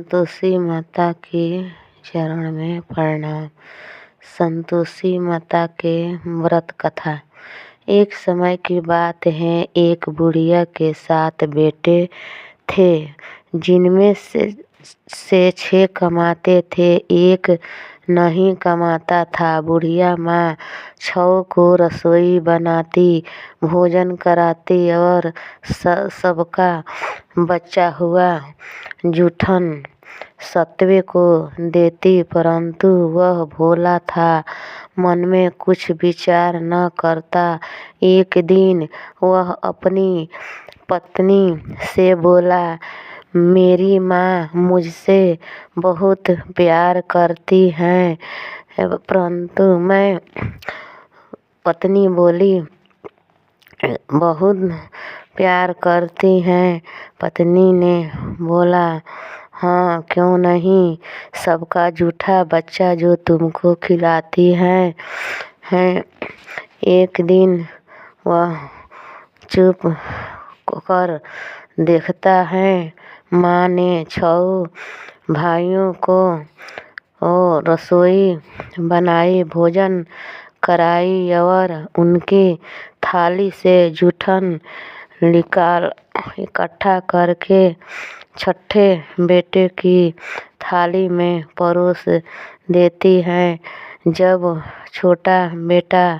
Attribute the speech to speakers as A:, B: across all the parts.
A: संतोषी माता के चरण में प्रणाम। संतोषी माता के व्रत कथा। एक समय की बात है, एक बुढ़िया के 7 बेटे थे, जिनमें से 6 कमाते थे, एक नहीं कमाता था। बुढ़िया माँ 6 को रसोई बनाती, भोजन कराती और सबका बच्चा हुआ जूठन 7वें को देती, परंतु वह भोला था, मन में कुछ विचार न करता। एक दिन वह अपनी पत्नी से बोला, मेरी माँ मुझसे बहुत प्यार करती है, परंतु मैं पत्नी बोली, बहुत प्यार करती हैं। पत्नी ने बोला, हाँ क्यों नहीं, सबका जूठा बच्चा जो तुमको खिलाती हैं। एक दिन वह चुप कर देखता है, माँ ने 6 भाइयों को रसोई बनाई, भोजन कराई और उनकी थाली से जूठन निकाल इकट्ठा करके 6ठे बेटे की थाली में परोस देती है। जब छोटा बेटा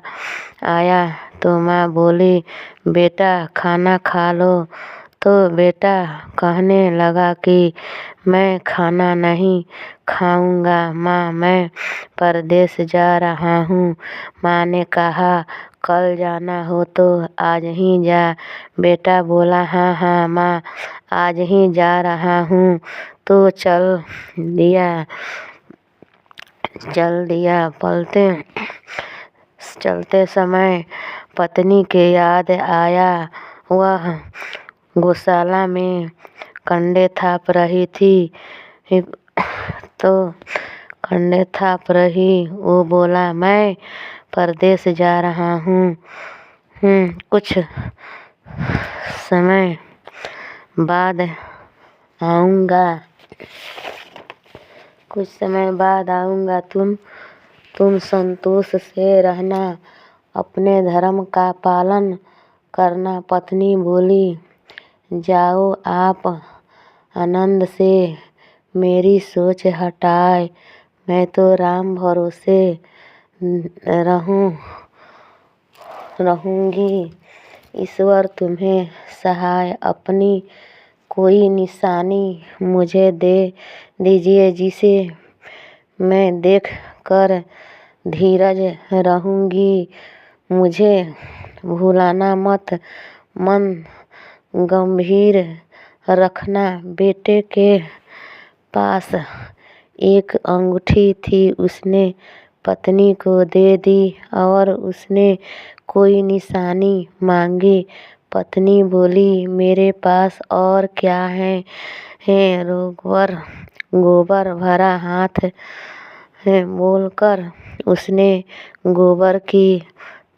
A: आया तो माँ बोली, बेटा खाना खा लो। तो बेटा कहने लगा कि मैं खाना नहीं खाऊंगा माँ, मैं परदेश जा रहा हूँ। माँ ने कहा, कल जाना हो तो आज ही जा। बेटा बोला, हाँ हाँ माँ, आज ही जा रहा हूँ। तो चल दिया। चलते समय पत्नी के याद आया। वह गौशाला में कंडे थाप रही थी, तो कंडे थाप रही। वो बोला, मैं परदेश जा रहा हूँ, कुछ समय बाद आऊँगा। तुम संतोष से रहना, अपने धर्म का पालन करना। पत्नी बोली, जाओ आप आनंद से मेरी सोच हटाए, मैं तो राम भरोसे रहूँगी। ईश्वर तुम्हें सहाय, अपनी कोई निशानी मुझे दे दीजिए, जिसे मैं देख कर धीरज रहूँगी। मुझे भुलाना मत, मन गंभीर रखना। बेटे के पास एक अंगूठी थी, उसने पत्नी को दे दी और उसने कोई निशानी मांगी। पत्नी बोली, मेरे पास और क्या है, गोबर भरा हाथ है। बोलकर उसने गोबर की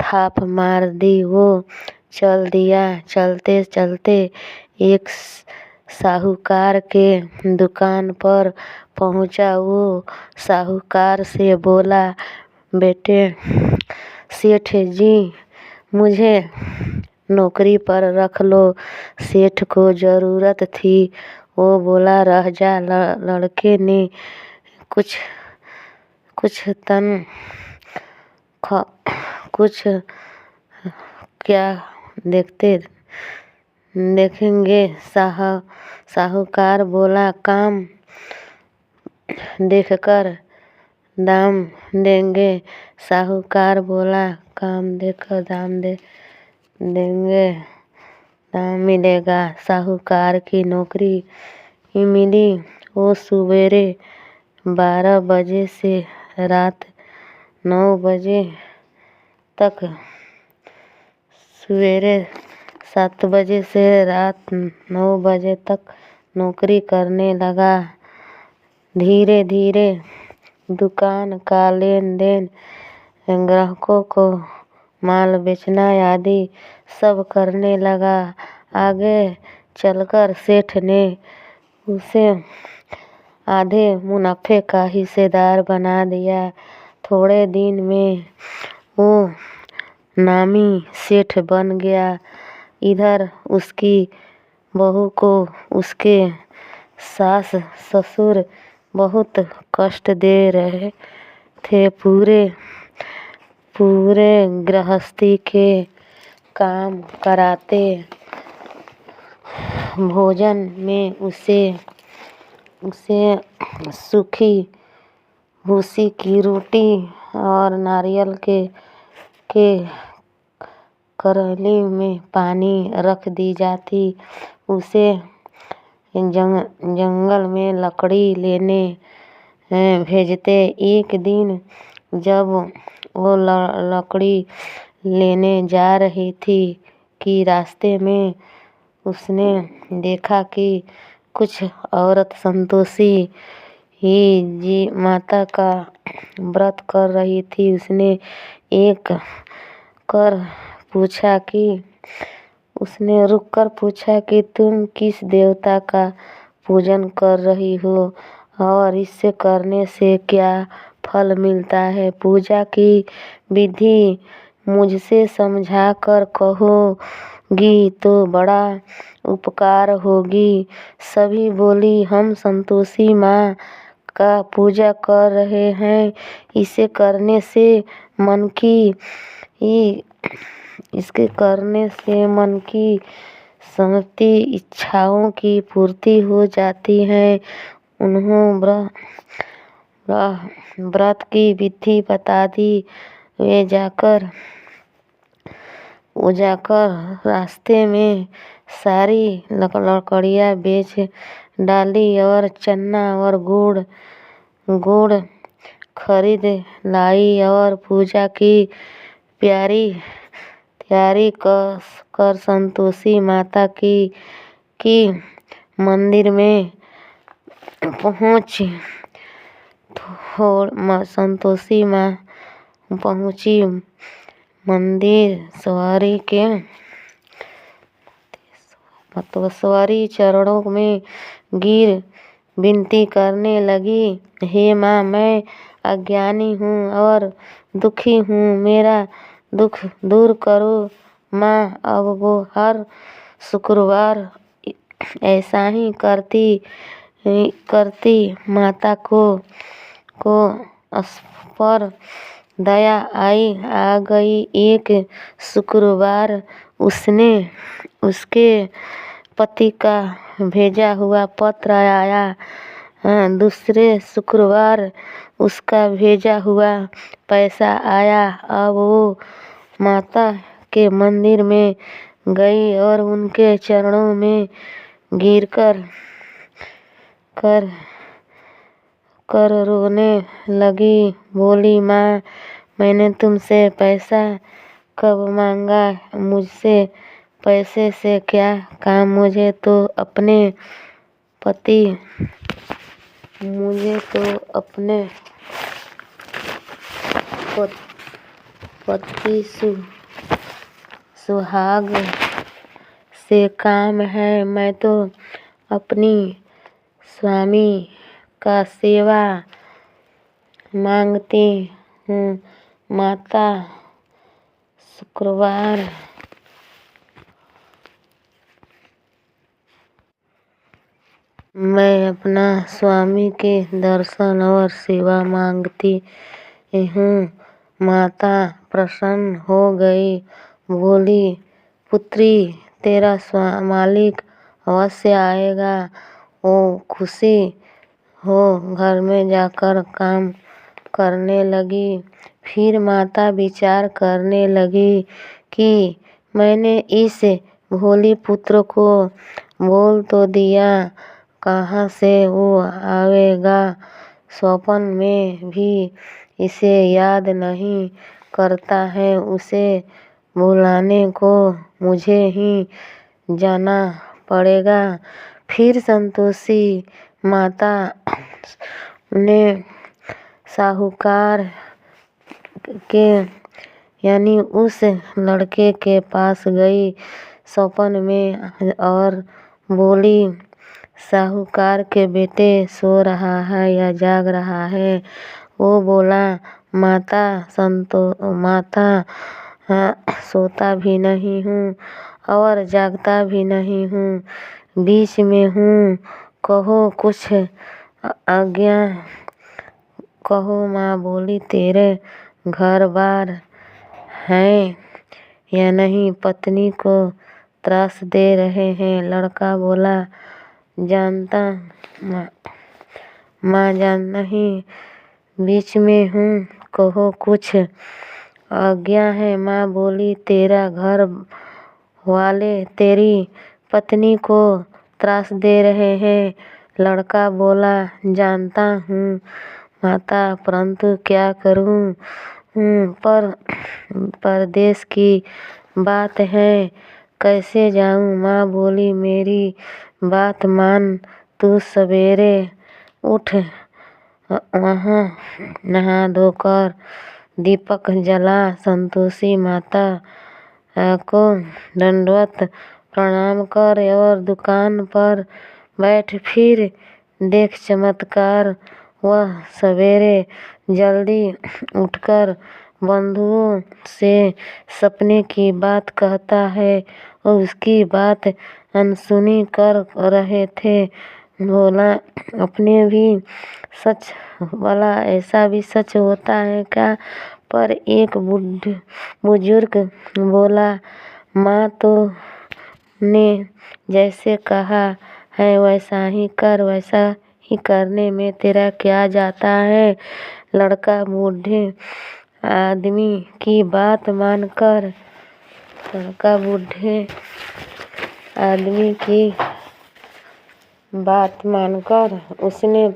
A: थाप मार दी। वो चल दिया। चलते चलते एक साहूकार के दुकान पर पहुंचा। वो साहूकार से बोला, बेटे सेठ जी, मुझे नौकरी पर रख लो, सेठ को ज़रूरत थी। वो बोला, रह जा। लड़के ने कुछ क्या देखेंगे। साहूकार बोला, काम देखकर दाम देंगे। साहूकार बोला, काम देखकर देंगे, दाम मिलेगा। साहूकार की नौकरी ही मिली। वो सवेरे 12 बजे से रात 9 बजे तक, सवेरे 7 बजे से रात 9 बजे तक नौकरी करने लगा। धीरे धीरे दुकान का लेन देन, ग्राहकों को माल बेचना आदि सब करने लगा। आगे चलकर सेठ ने उसे आधे मुनाफे का हिस्सेदार बना दिया। थोड़े दिन में वो नामी सेठ बन गया। इधर उसकी बहू को उसके सास ससुर बहुत कष्ट दे रहे थे। पूरे गृहस्थी के काम कराते, भोजन में उसे सूखी भूसी की रोटी और नारियल के करैली में पानी रख दी जाती। उसे जंगल में लकड़ी लेने भेजते। एक दिन जब वो लकड़ी लेने जा रही थी कि रास्ते में उसने देखा कि कुछ औरत संतोषी ही जी माता का व्रत कर रही थी। उसने रुक कर पूछा कि तुम किस देवता का पूजन कर रही हो और इससे करने से क्या फल मिलता है? पूजा की विधि मुझसे समझा कर कहोगी तो बड़ा उपकार होगी। सभी बोली, हम संतोषी माँ का पूजा कर रहे हैं। इसके करने से मन की समस्ती इच्छाओं की पूर्ति हो जाती है। उन्होंने व्रत की विधि बता दी। वे जाकर रास्ते में सारी लकड़ियाँ बेच डाली और चना और गुड़ खरीद लाई और पूजा की तैयारी कर संतोषी माता की मंदिर में पहुँची। संतोषी माँ पहुँची मंदिर सवारी चरणों में गिर विनती करने लगी, हे माँ, मैं अज्ञानी हूँ और दुखी हूँ, मेरा दुख दूर करो माँ। अब वो हर शुक्रवार ऐसा ही करती। माता को उस पर दया आ गई। एक शुक्रवार उसने उसके पति का भेजा हुआ पत्र आया। दूसरे शुक्रवार उसका भेजा हुआ पैसा आया। अब वो माता के मंदिर में गई और उनके चरणों में गिरकर रोने लगी। बोली, माँ, मैंने तुमसे पैसा कब मांगा? मुझसे पैसे से क्या काम? मुझे तो अपने पति सुहाग से काम है। मैं तो अपनी स्वामी का सेवा मांगती हूँ। माता शुक्रवार मैं अपना स्वामी के दर्शन और सेवा मांगती हूँ। माता प्रसन्न हो गई। बोली, पुत्री, तेरा मालिक अवश्य आएगा। वो खुशी हो घर में जाकर काम करने लगी। फिर माता विचार करने लगी कि मैंने इस भोली पुत्र को बोल तो दिया, कहाँ से वो आवेगा? स्वप्न में भी इसे याद नहीं करता है। उसे बुलाने को मुझे ही जाना पड़ेगा। फिर संतोषी माता ने साहूकार के यानी उस लड़के के पास गई स्वप्न में और बोली, साहूकार के बेटे सो रहा है या जाग रहा है। वो बोला, माता सोता भी नहीं हूँ और जागता भी नहीं हूँ, बीच में हूँ। कहो कुछ आज्ञा कहो। माँ बोली, तेरे घर बार हैं या नहीं, पत्नी को त्रास दे रहे हैं। लड़का बोला, जानता माँ जान नहीं, बीच में हूँ, कहो कुछ आज्ञा है। माँ बोली, तेरा घर वाले तेरी पत्नी को त्रास दे रहे हैं। लड़का बोला, जानता हूँ माता, परंतु क्या करूँ, परदेश की बात है, कैसे जाऊँ। माँ बोली, मेरी बात मान, तू सवेरे उठ, वहाँ नहा धोकर दीपक जला, संतोषी माता को दंडवत प्रणाम कर और दुकान पर बैठ, फिर देख चमत्कार। वह सवेरे जल्दी उठकर बंधुओं से सपने की बात कहता है और उसकी बात अनसुनी कर रहे थे। बोला, अपने भी सच वाला ऐसा भी सच होता है क्या। पर एक बुजुर्ग बोला, माँ तो ने जैसे कहा है वैसा ही कर, वैसा ही करने में तेरा क्या जाता है। लड़का बूढ़े आदमी की बात मानकर उसने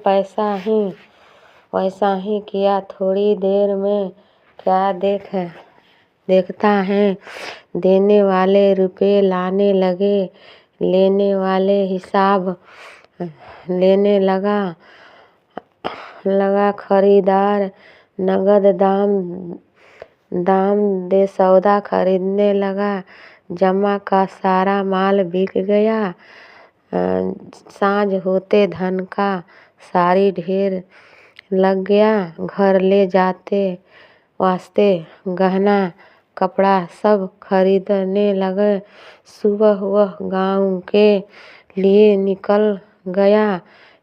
A: वैसा ही किया। थोड़ी देर में क्या देखता है, देने वाले रुपए लाने लगे, लेने वाले हिसाब लेने लगा। खरीदार नगद दाम दे सौदा खरीदने लगा। जमा का सारा माल बिक गया। साँझ होते धन का सारी ढेर लग गया। घर ले जाते वास्ते गहना कपड़ा सब खरीदने लगे। सुबह वह गाँव के लिए निकल गया।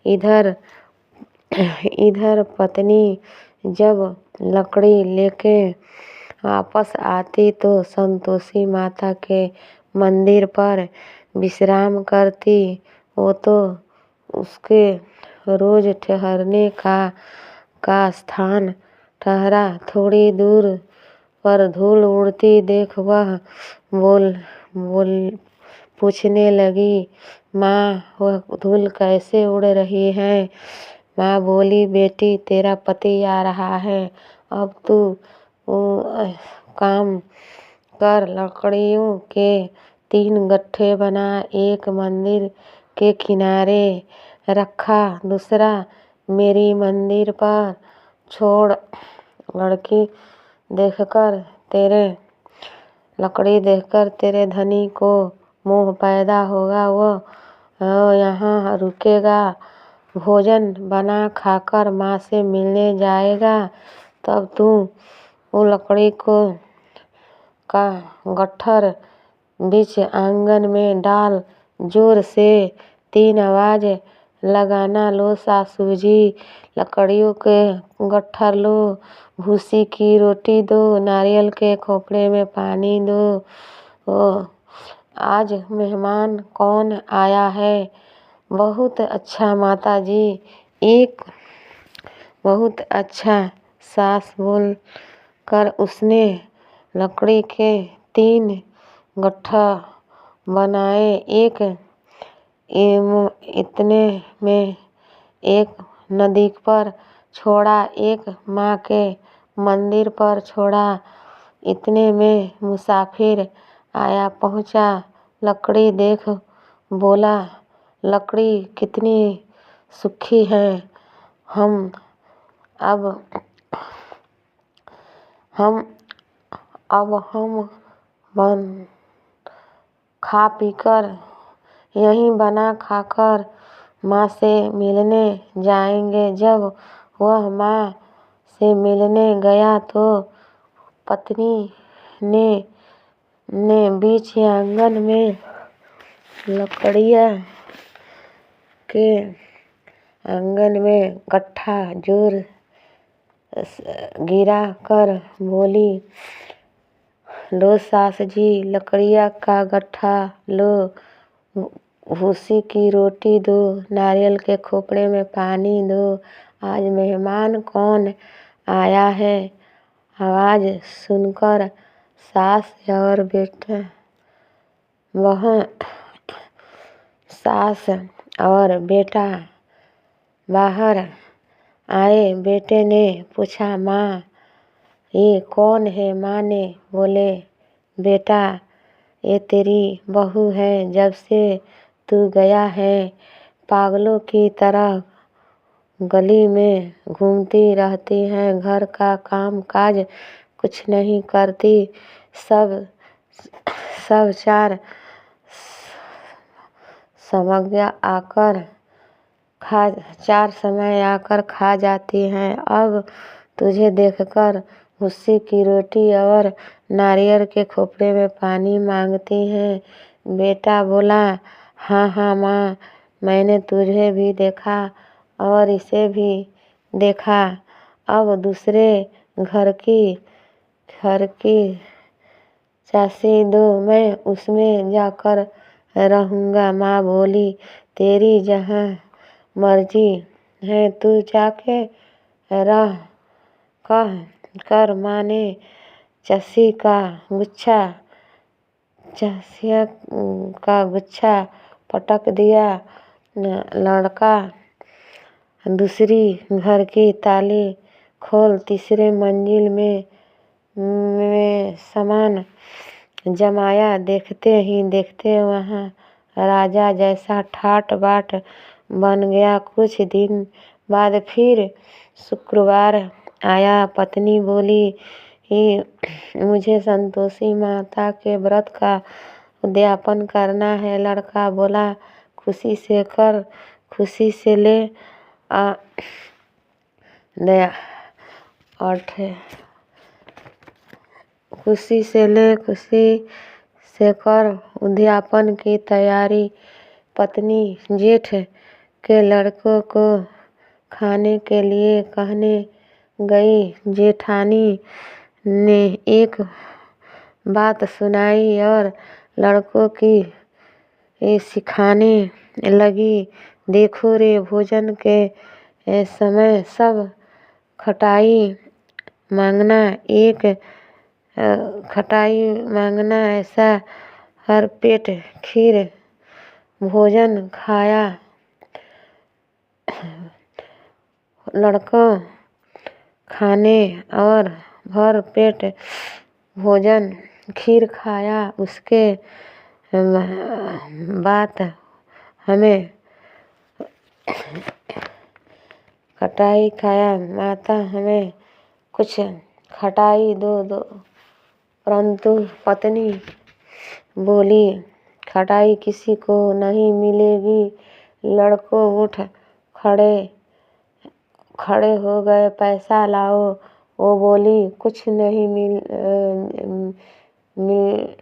A: इधर पत्नी जब लकड़ी लेके वापस आती तो संतोषी माता के मंदिर पर विश्राम करती। वो तो उसके रोज ठहरने का स्थान ठहरा। थोड़ी दूर पर धूल उड़ती देख वह पूछने लगी, माँ वह धूल कैसे उड़ रही है। माँ बोली, बेटी तेरा पति आ रहा है, अब तू काम कर। लकड़ियों के 3 गट्ठे बना, एक मंदिर के किनारे रखा, दूसरा मेरी मंदिर पर छोड़। लकड़ी देखकर तेरे धनी को मोह पैदा होगा, वो यहाँ रुकेगा, भोजन बना खाकर माँ से मिलने जाएगा। तब तू वो लकड़ी का गट्ठर बीच आंगन में डाल, जोर से 3 आवाज लगाना। लो सासू जी, लकड़ियों के गट्ठर लो, भूसी की रोटी दो, नारियल के खोपड़े में पानी दो। आज मेहमान कौन आया है। बहुत अच्छा माता जी, एक बहुत अच्छा, सास बोल कर उसने लकड़ी के 3 गट्ठा बनाए। इतने में एक नदी पर छोड़ा, एक माँ के मंदिर पर छोड़ा। इतने में मुसाफिर आया पहुँचा। लकड़ी देख बोला, लकड़ी कितनी सूखी है। अब हम खा पीकर यहीं बना खाकर माँ से मिलने जाएंगे। जब वह माँ से मिलने गया तो पत्नी ने बीच आंगन में लकड़ियाँ के आंगन में गट्ठा जोर गिरा कर बोली, लो सास जी लकड़ियाँ का गट्ठा लो, भूसी की रोटी दो, नारियल के खोपड़े में पानी दो, आज मेहमान कौन आया है। आवाज़ सुनकर सास और बेटा सास और बेटा बाहर आए। बेटे ने पूछा, माँ ये कौन है। माँ ने बोले, बेटा ये तेरी बहू है, जब से तू गया है पागलों की तरह गली में घूमती रहती है, घर का काम काज कुछ नहीं करती, सब चार समय आकर खा जाती हैं। अब तुझे देखकर भूसी की रोटी और नारियल के खोपड़े में पानी मांगती हैं। बेटा बोला, हाँ हाँ माँ, मैंने तुझे भी देखा और इसे भी देखा। अब दूसरे घर की चासी दो, मैं उसमें जाकर रहूँगा। माँ बोली, तेरी जहाँ मर्जी है तू जाके रह। कह कर माँ ने चासिया का गुच्छा पटक दिया। लड़का दूसरी घर की ताली खोल तीसरे मंजिल में सामान जमाया। देखते ही देखते वहाँ राजा जैसा ठाट बाट बन गया। कुछ दिन बाद फिर शुक्रवार आया। पत्नी बोली, मुझे संतोषी माता के व्रत का उद्यापन करना है। लड़का बोला, खुशी से कर, खुशी से ले। खुशी से ले, खुशी से कर उद्यापन की तैयारी। पत्नी जेठ के लड़कों को खाने के लिए कहने गई। जेठानी ने एक बात सुनाई और लड़कों की सिखाने लगी। देखो रे, भोजन के समय सब खटाई मांगना, ऐसा हर पेट खीर भोजन खाया। लड़कों खाने और भर पेट भोजन खीर खाया, उसके बात हमें खटाई खाया। माता हमें कुछ खटाई दो। परंतु पत्नी बोली, खटाई किसी को नहीं मिलेगी। लड़कों उठ खड़े हो गए, पैसा लाओ। वो बोली, कुछ नहीं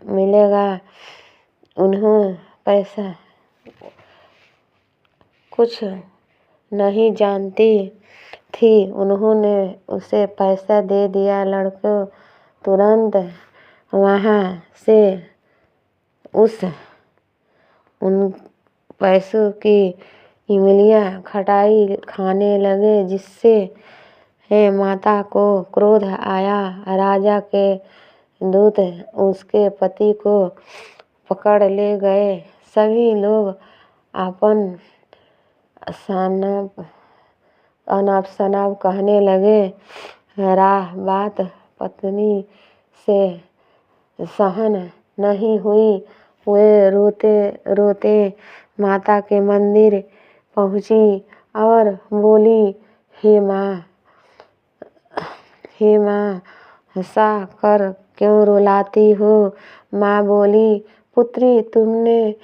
A: मिलेगा। उन्होंने पैसा कुछ नहीं जानती थी, उन्होंने उसे पैसा दे दिया। लड़कों तुरंत वहाँ से उन पैसों की इमलियाँ खटाई खाने लगे, जिससे माता को क्रोध आया। राजा के दूत उसके पति को पकड़ ले गए। सभी लोग अपन अनाप शनाप कहने लगे। बात पत्नी से सहन नहीं हुई। वे रोते रोते माता के मंदिर पहुँची और बोली, हे माँ, हंसा कर क्यों रुलाती हो। माँ बोली, पुत्री, तुमने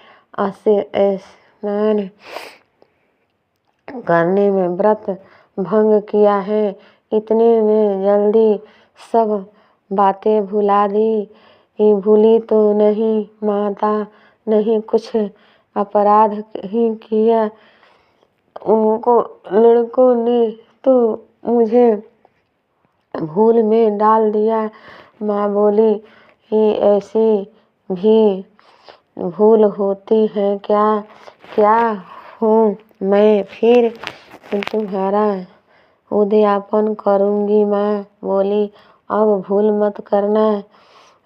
A: करने में व्रत भंग किया है। इतने में जल्दी सब बातें भुला दी। भूली तो नहीं माता, नहीं कुछ अपराध ही किया। उनको लड़कों ने तो मुझे भूल में डाल दिया। माँ बोली, ये ऐसी भी भूल होती है क्या? क्या हूँ मैं फिर तुम्हारा उद्यापन करूँगी। माँ बोली, अब भूल मत करना।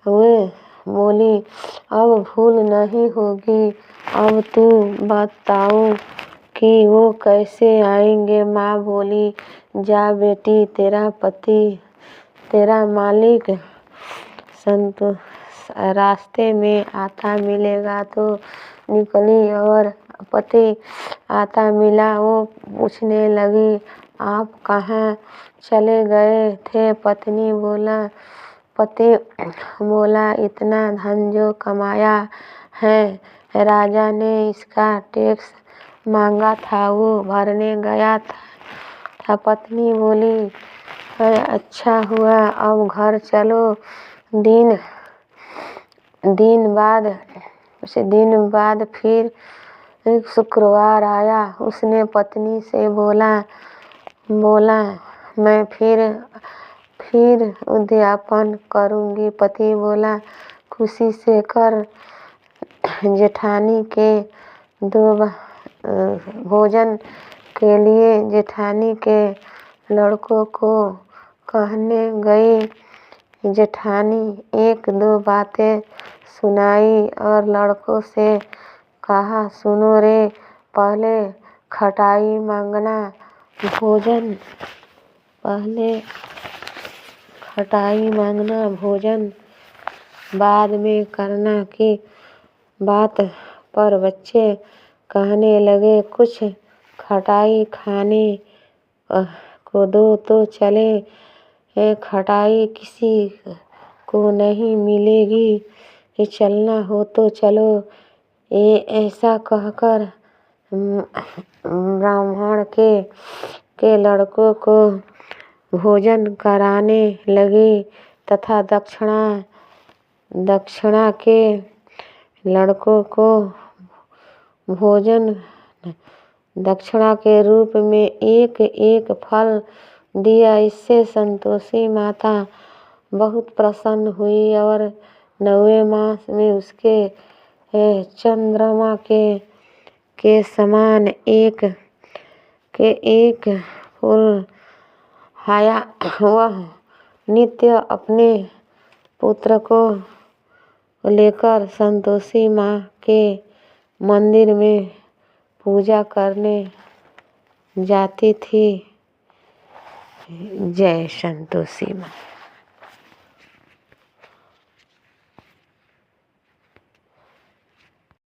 A: वे बोली, अब भूल नहीं होगी। अब तू बताओ कि वो कैसे आएंगे। माँ बोली, जा बेटी, तेरा पति, तेरा मालिक रास्ते में आता मिलेगा। तो निकली और पति आता मिला। वो पूछने लगी, आप कहाँ चले गए थे? पति बोला, इतना धन जो कमाया है राजा ने, इसका टैक्स मांगा था, वो भरने गया था। पत्नी बोली, अच्छा हुआ, अब घर चलो। कुछ दिन बाद फिर एक शुक्रवार आया। उसने पत्नी से बोला, मैं फिर उद्यापन करूँगी। पति बोला, खुशी से कर। जेठानी के भोजन के लिए जेठानी के लड़कों को कहने गई। जेठानी एक दो बातें सुनाई और लड़कों से कहा, सुनो रे, पहले खटाई मांगना भोजन बाद में करना की बात पर बच्चे कहने लगे, कुछ खटाई खाने को दो तो चले। खटाई किसी को नहीं मिलेगी, चलना हो तो चलो। ऐसा कहकर ब्राह्मण के लड़कों को भोजन कराने लगे तथा दक्षिणा के लड़कों को भोजन दक्षिणा के रूप में एक एक फल दिया। इससे संतोषी माता बहुत प्रसन्न हुई और 9वें मास में उसके चंद्रमा के समान एक फूल आया। वह नित्य अपने पुत्र को लेकर संतोषी माँ के मंदिर में पूजा करने जाती थी। जय संतोषी माँ।